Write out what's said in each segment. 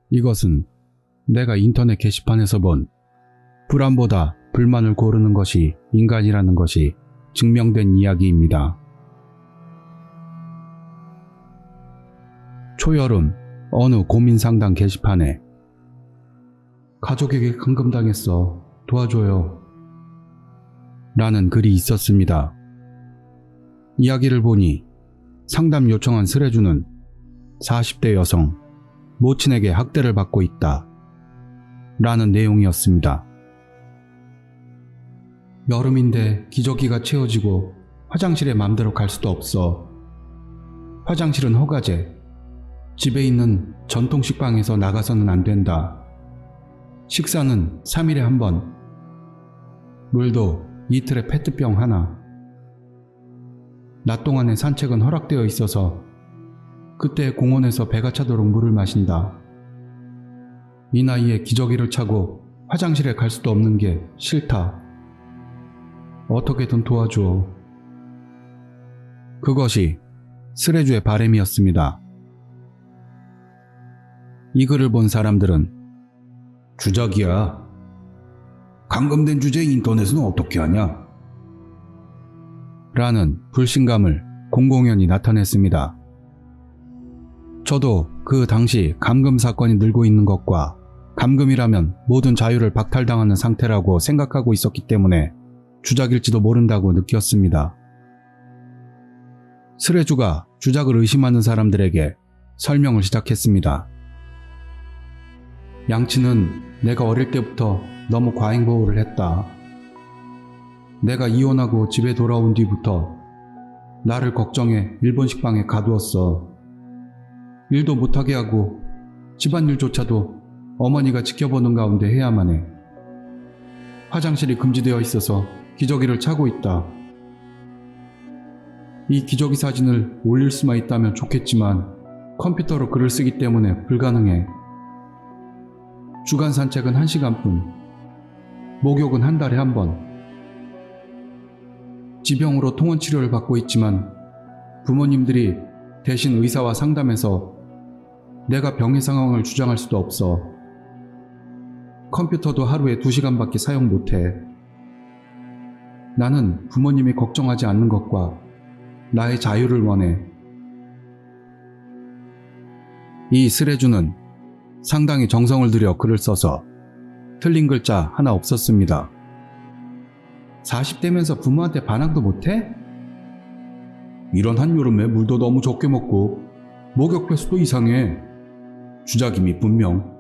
이것은 내가 인터넷 게시판에서 본 불안보다 불만을 고르는 것이 인간이라는 것이 증명된 이야기입니다. 초여름 어느 고민상담 게시판에 가족에게 감금당했어. 도와줘요. 라는 글이 있었습니다. 이야기를 보니 상담 요청한 스레주는 40대 여성, 모친에게 학대를 받고 있다. 라는 내용이었습니다. 여름인데 기저귀가 채워지고 화장실에 맘대로 갈 수도 없어. 화장실은 허가제. 집에 있는 전통 식빵에서 나가서는 안 된다. 식사는 3일에 한 번. 물도 이틀에 페트병 하나. 낮 동안의 산책은 허락되어 있어서 그때 공원에서 배가 차도록 물을 마신다. 이 나이에 기저귀를 차고 화장실에 갈 수도 없는 게 싫다. 어떻게든 도와줘. 그것이 스레주의 바람이었습니다. 이 글을 본 사람들은 주작이야. 감금된 주제에 인터넷은 어떻게 하냐? 라는 불신감을 공공연히 나타냈습니다. 저도 그 당시 감금 사건이 늘고 있는 것과 감금이라면 모든 자유를 박탈당하는 상태라고 생각하고 있었기 때문에 주작일지도 모른다고 느꼈습니다. 스레주가 주작을 의심하는 사람들에게 설명을 시작했습니다. 양치는 내가 어릴 때부터 너무 과잉보호를 했다. 내가 이혼하고 집에 돌아온 뒤부터 나를 걱정해 일본 식빵에 가두었어. 일도 못하게 하고 집안일조차도 어머니가 지켜보는 가운데 해야만 해. 화장실이 금지되어 있어서 기저귀를 차고 있다. 이 기저귀 사진을 올릴 수만 있다면 좋겠지만 컴퓨터로 글을 쓰기 때문에 불가능해. 주간 산책은 1시간뿐. 목욕은 한 달에 한 번. 지병으로 통원 치료를 받고 있지만 부모님들이 대신 의사와 상담해서 내가 병의 상황을 주장할 수도 없어. 컴퓨터도 하루에 2시간밖에 사용 못해. 나는 부모님이 걱정하지 않는 것과 나의 자유를 원해. 이 스레주는 상당히 정성을 들여 글을 써서 틀린 글자 하나 없었습니다. 40대면서 부모한테 반항도 못해? 이런 한여름에 물도 너무 적게 먹고 목욕 횟수도 이상해. 주작임이 분명.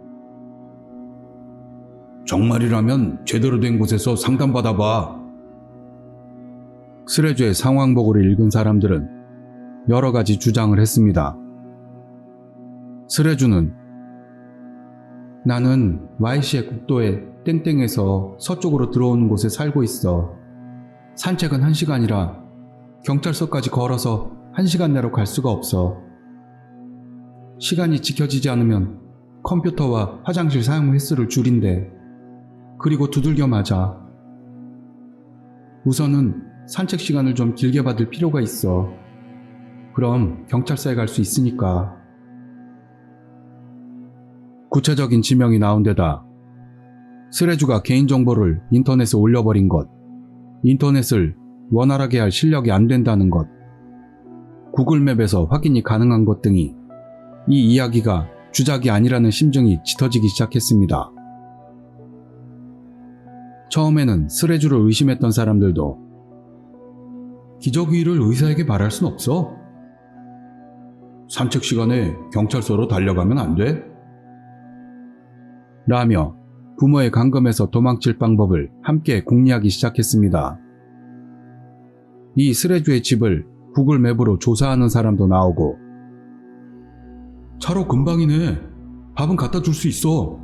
정말이라면 제대로 된 곳에서 상담받아봐. 스레주의 상황 보고를 읽은 사람들은 여러 가지 주장을 했습니다. 스레주는 나는 Y시의 국도에 땡땡에서 서쪽으로 들어오는 곳에 살고 있어. 산책은 1시간이라 경찰서까지 걸어서 1시간 내로 갈 수가 없어. 시간이 지켜지지 않으면 컴퓨터와 화장실 사용 횟수를 줄인대. 그리고 두들겨 맞아. 우선은 산책 시간을 좀 길게 받을 필요가 있어. 그럼 경찰서에 갈 수 있으니까. 구체적인 지명이 나온 데다 스레주가 개인정보를 인터넷에 올려버린 것, 인터넷을 원활하게 할 실력이 안 된다는 것, 구글맵에서 확인이 가능한 것 등이 이 이야기가 주작이 아니라는 심증이 짙어지기 시작했습니다. 처음에는 스레주를 의심했던 사람들도 기저귀를 의사에게 말할 순 없어. 산책 시간에 경찰서로 달려가면 안 돼? 라며 부모의 감금에서 도망칠 방법을 함께 공유하기 시작했습니다. 이 스레주의 집을 구글 맵으로 조사하는 사람도 나오고 차로 금방이네. 밥은 갖다 줄 수 있어.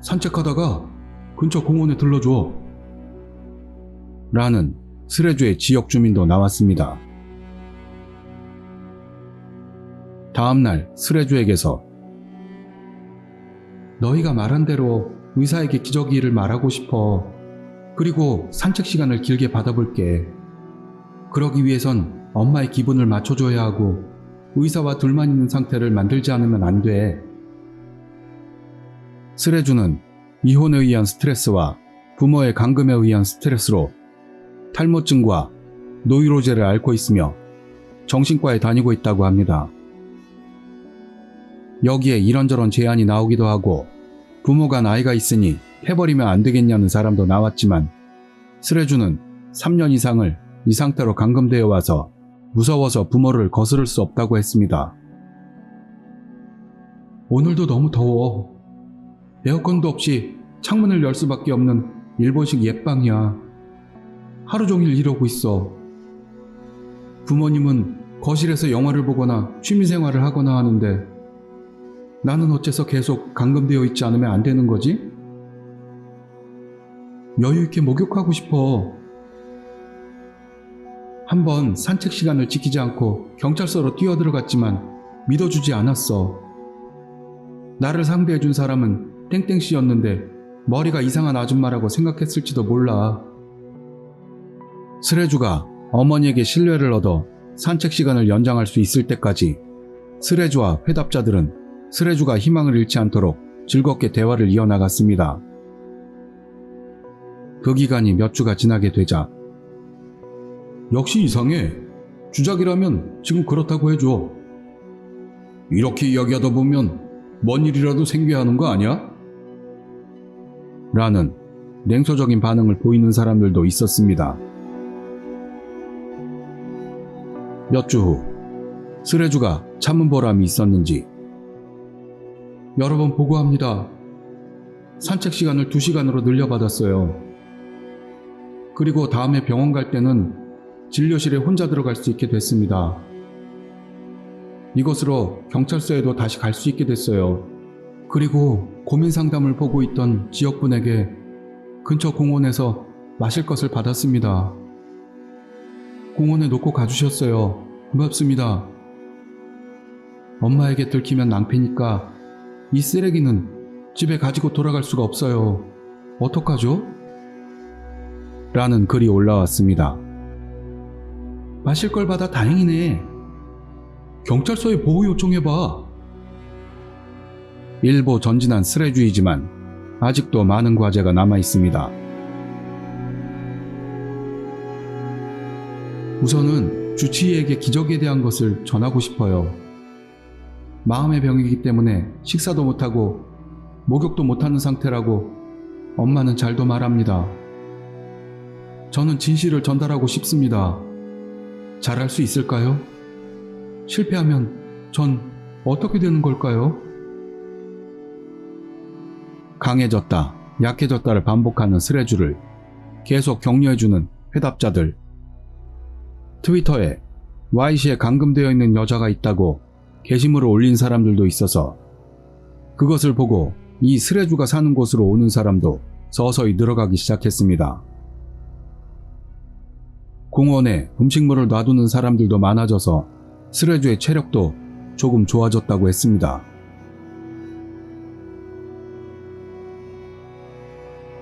산책하다가 근처 공원에 들러줘. 라는 스레주의 지역 주민도 나왔습니다. 다음날 스레주에게서 너희가 말한 대로 의사에게 기저귀를 말하고 싶어. 그리고 산책 시간을 길게 받아볼게. 그러기 위해선 엄마의 기분을 맞춰줘야 하고 의사와 둘만 있는 상태를 만들지 않으면 안 돼. 스레주는 이혼에 의한 스트레스와 부모의 감금에 의한 스트레스로 탈모증과 노이로제를 앓고 있으며 정신과에 다니고 있다고 합니다. 여기에 이런저런 제안이 나오기도 하고 부모가 나이가 있으니 해버리면 안 되겠냐는 사람도 나왔지만 스레주는 3년 이상을 이 상태로 감금되어 와서 무서워서 부모를 거스를 수 없다고 했습니다. 오늘도 너무 더워. 에어컨도 없이 창문을 열 수밖에 없는 일본식 옛방이야. 하루 종일 이러고 있어. 부모님은 거실에서 영화를 보거나 취미생활을 하거나 하는데 나는 어째서 계속 감금되어 있지 않으면 안 되는 거지? 여유있게 목욕하고 싶어. 한번 산책 시간을 지키지 않고 경찰서로 뛰어들어갔지만 믿어주지 않았어. 나를 상대해준 사람은 땡땡씨였는데 머리가 이상한 아줌마라고 생각했을지도 몰라. 스레주가 어머니에게 신뢰를 얻어 산책 시간을 연장할 수 있을 때까지 스레주와 회답자들은 스레주가 희망을 잃지 않도록 즐겁게 대화를 이어나갔습니다. 그 기간이 몇 주가 지나게 되자 역시 이상해. 주작이라면 지금 그렇다고 해줘. 이렇게 이야기하다 보면 뭔 일이라도 생겨야 하는 거 아니야? 라는 냉소적인 반응을 보이는 사람들도 있었습니다. 몇 주 후 스레주가 참은 보람이 있었는지 여러 번 보고합니다. 산책 시간을 2시간으로 늘려받았어요. 그리고 다음에 병원 갈 때는 진료실에 혼자 들어갈 수 있게 됐습니다. 이것으로 경찰서에도 다시 갈 수 있게 됐어요. 그리고 고민 상담을 보고 있던 지역분에게 근처 공원에서 마실 것을 받았습니다. 공원에 놓고 가주셨어요. 고맙습니다. 엄마에게 들키면 낭패니까 이 쓰레기는 집에 가지고 돌아갈 수가 없어요. 어떡하죠? 라는 글이 올라왔습니다. 마실 걸 받아 다행이네. 경찰서에 보호 요청해봐. 일부 전진한 쓰레주이지만 아직도 많은 과제가 남아 있습니다. 우선은 주치의에게 기적에 대한 것을 전하고 싶어요. 마음의 병이기 때문에 식사도 못하고 목욕도 못하는 상태라고 엄마는 잘도 말합니다. 저는 진실을 전달하고 싶습니다. 잘할 수 있을까요? 실패하면 전 어떻게 되는 걸까요? 강해졌다, 약해졌다를 반복하는 스레주를 계속 격려해주는 회답자들. 트위터에 Y시에 감금되어 있는 여자가 있다고 게시물을 올린 사람들도 있어서 그것을 보고 이 스레주가 사는 곳으로 오는 사람도 서서히 늘어가기 시작했습니다. 공원에 음식물을 놔두는 사람들도 많아져서 스레주의 체력도 조금 좋아졌다고 했습니다.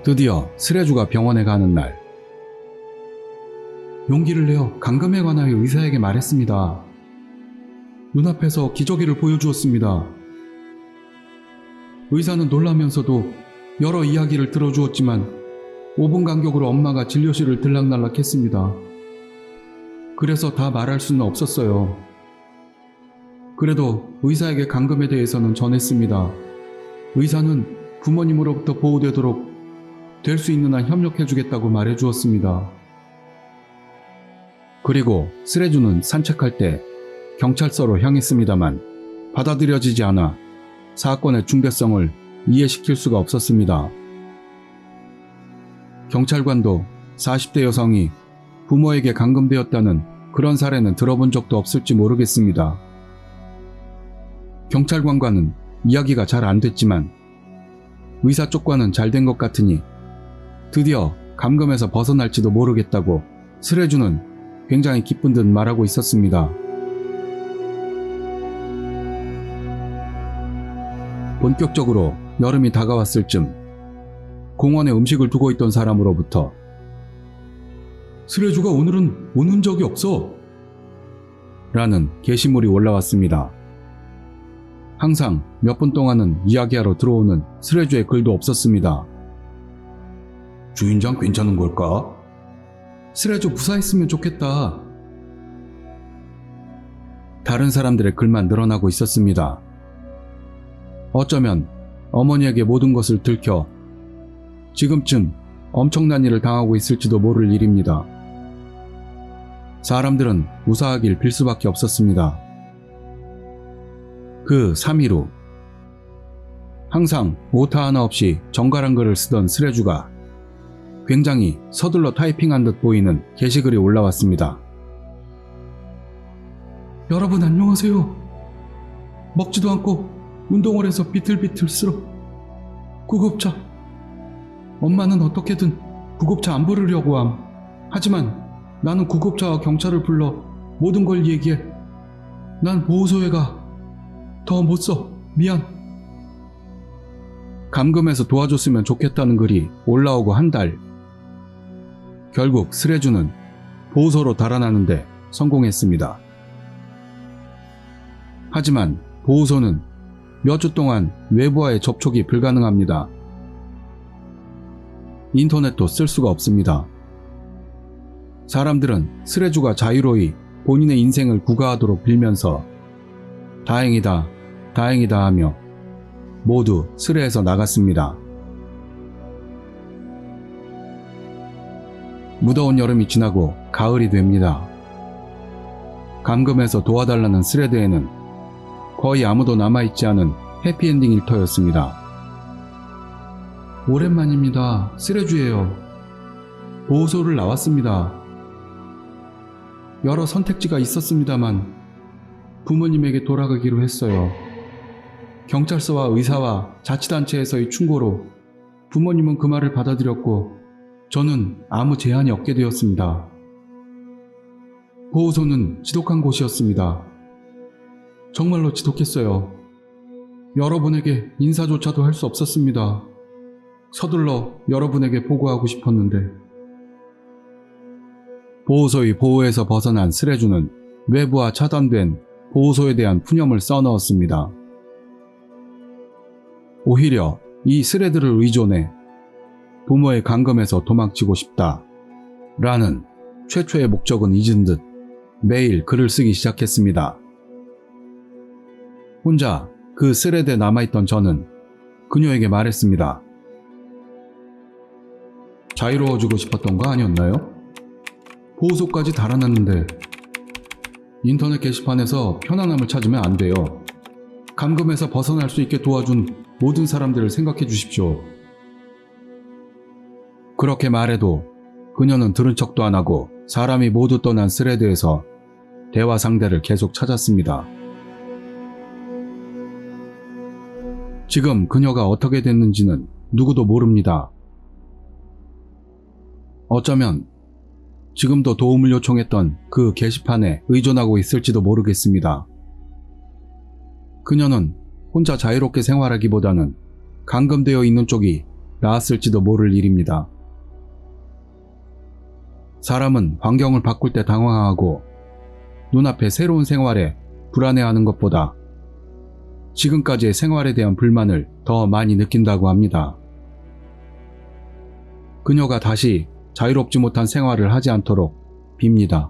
드디어 스레주가 병원에 가는 날, 용기를 내어 감금에 관하여 의사에게 말했습니다. 눈앞에서 기저귀를 보여주었습니다. 의사는 놀라면서도 여러 이야기를 들어주었지만 5분 간격으로 엄마가 진료실을 들락날락했습니다. 그래서 다 말할 수는 없었어요. 그래도 의사에게 감금에 대해서는 전했습니다. 의사는 부모님으로부터 보호되도록 될 수 있는 한 협력해주겠다고 말해주었습니다. 그리고 스레주는 산책할 때 경찰서로 향했습니다만 받아들여지지 않아 사건의 중대성을 이해시킬 수가 없었습니다. 경찰관도 40대 여성이 부모에게 감금되었다는 그런 사례는 들어본 적도 없을지 모르겠습니다. 경찰관과는 이야기가 잘 안 됐지만 의사 쪽과는 잘 된 것 같으니 드디어 감금에서 벗어날지도 모르겠다고 스레주는 굉장히 기쁜 듯 말하고 있었습니다. 본격적으로 여름이 다가왔을 쯤 공원에 음식을 두고 있던 사람으로부터 스레주가 오늘은 온 흔적이 없어 라는 게시물이 올라왔습니다. 항상 몇 분 동안은 이야기하러 들어오는 스레주의 글도 없었습니다. 주인장 괜찮은 걸까? 스레주 무사했으면 좋겠다. 다른 사람들의 글만 늘어나고 있었습니다. 어쩌면 어머니에게 모든 것을 들켜 지금쯤 엄청난 일을 당하고 있을지도 모를 일입니다. 사람들은 무사하길 빌 수밖에 없었습니다. 그 3일 후 항상 오타 하나 없이 정갈한 글을 쓰던 스레주가 굉장히 서둘러 타이핑한 듯 보이는 게시글이 올라왔습니다. 여러분 안녕하세요. 먹지도 않고 운동을 해서 비틀비틀 쓸어 구급차. 엄마는 어떻게든 구급차 안 부르려고 함. 하지만 나는 구급차와 경찰을 불러 모든 걸 얘기해. 난 보호소에 가. 더 못 써. 미안. 감금해서 도와줬으면 좋겠다는 글이 올라오고 한 달. 결국 스레주는 보호소로 달아나는데 성공했습니다. 하지만 보호소는 몇 주 동안 외부와의 접촉이 불가능합니다. 인터넷도 쓸 수가 없습니다. 사람들은 스레주가 자유로이 본인의 인생을 구가하도록 빌면서 다행이다, 다행이다 하며 모두 스레에서 나갔습니다. 무더운 여름이 지나고 가을이 됩니다. 감금해서 도와달라는 스레드에는 거의 아무도 남아있지 않은 해피엔딩 일터였습니다. 오랜만입니다. 스레주예요. 보호소를 나왔습니다. 여러 선택지가 있었습니다만 부모님에게 돌아가기로 했어요. 경찰서와 의사와 자치단체에서의 충고로 부모님은 그 말을 받아들였고 저는 아무 제한이 없게 되었습니다. 보호소는 지독한 곳이었습니다. 정말로 지독했어요. 여러분에게 인사조차도 할 수 없었습니다. 서둘러 여러분에게 보고하고 싶었는데. 보호소의 보호에서 벗어난 스레주는 외부와 차단된 보호소에 대한 푸념을 써넣었습니다. 오히려 이 스레드를 의존해 부모의 감금에서 도망치고 싶다 라는 최초의 목적은 잊은 듯 매일 글을 쓰기 시작했습니다. 혼자 그 스레드에 남아있던 저는 그녀에게 말했습니다. 자유로워지고 싶었던 거 아니었나요? 보호소까지 달아났는데 인터넷 게시판에서 편안함을 찾으면 안 돼요. 감금에서 벗어날 수 있게 도와준 모든 사람들을 생각해 주십시오. 그렇게 말해도 그녀는 들은 척도 안 하고 사람이 모두 떠난 스레드에서 대화 상대를 계속 찾았습니다. 지금 그녀가 어떻게 됐는지는 누구도 모릅니다. 어쩌면 지금도 도움을 요청했던 그 게시판에 의존하고 있을지도 모르겠습니다. 그녀는 혼자 자유롭게 생활하기보다는 감금되어 있는 쪽이 나았을지도 모를 일입니다. 사람은 환경을 바꿀 때 당황하고 눈앞에 새로운 생활에 불안해하는 것보다 지금까지의 생활에 대한 불만을 더 많이 느낀다고 합니다. 그녀가 다시 자유롭지 못한 생활을 하지 않도록 빕니다.